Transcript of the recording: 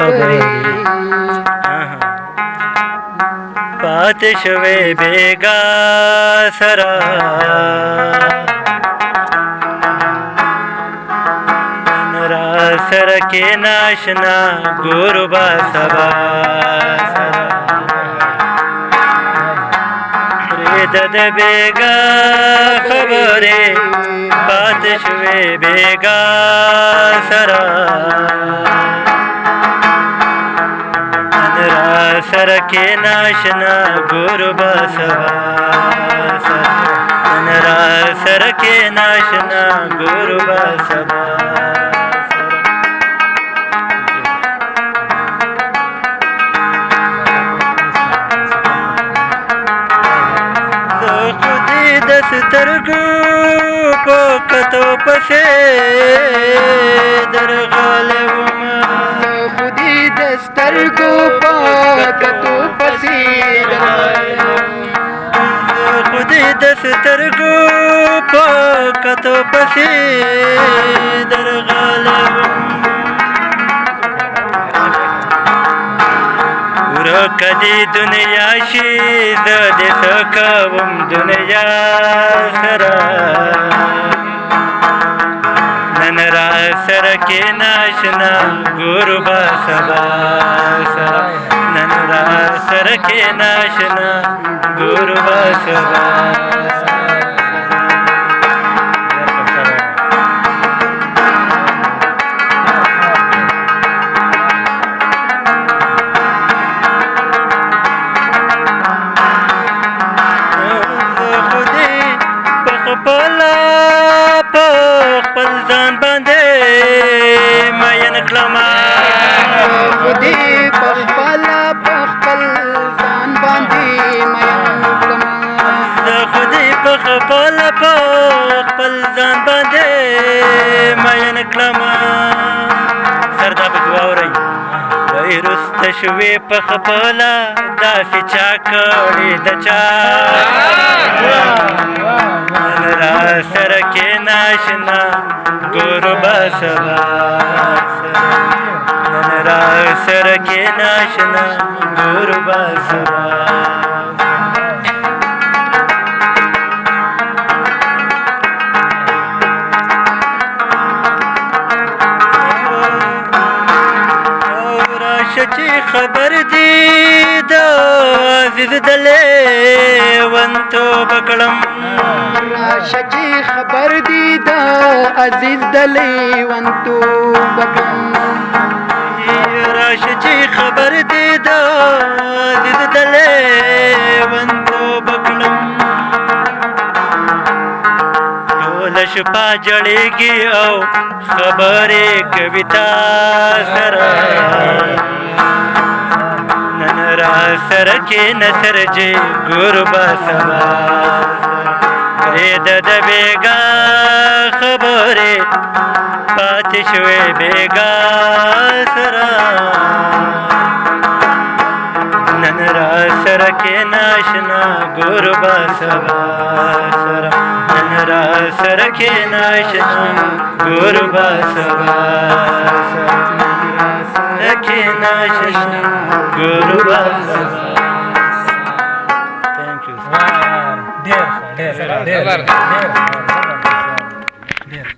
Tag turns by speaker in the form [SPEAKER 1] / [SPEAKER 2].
[SPEAKER 1] خبرې پاتې شوې بېګا سره نن را سره کښېنه اشنا ګورو به سبا سره پرېږده د بېګا خبرې پاتې شوې بېګا سره نن را سره کښېنه اشنا ګورو به سبا سره نن را سره کښېنه اشنا ګورو به سبا سترګو په کتو پسې درغلی ومه
[SPEAKER 2] خو دې د سترګو په کتو پسې
[SPEAKER 1] خو دې د سترګو په کتو پسې درغلی وم ورکه دې دنیا شي زه دې څه کوم دنیا سره نن را سره کښېنه اشنا ګورو به سبا سره نن را سره کښېنه اشنا ګورو به سبا خپل ځان باندې مین کړمه
[SPEAKER 2] خو دې په خپل ځان باندې مین کړمه
[SPEAKER 1] زه خو دې په خپل ځان باندې مین کړمه سر دا پکې واورئ وایي رسته شوې په خپله داسې چا کړې د چا نن را سره کښېنه اشنا ګورو به سبا نن را سره کښېنه اشنا ګورو به سبا راشه چې خبر دي د عزیز د لیونتوب کړم
[SPEAKER 2] راشه چې خبر دي د عزیز د لیونتوب کړم
[SPEAKER 1] راشه چې خبر دي د عزیز د لیونتوب کړم ټوله شپه جړېږي او خبرې کوي تا سره نن را سره کښېنه سرجې ګورو به سبا پرېږده د بېګا خبرې پاتې شوې بېګا سره نن را سره کښېنه اشنا ګورو به سبا سره نن را سره کښېنه اشنا ګورو به سبا سره کښېنه اشنا ګورو به سبا
[SPEAKER 3] ډېر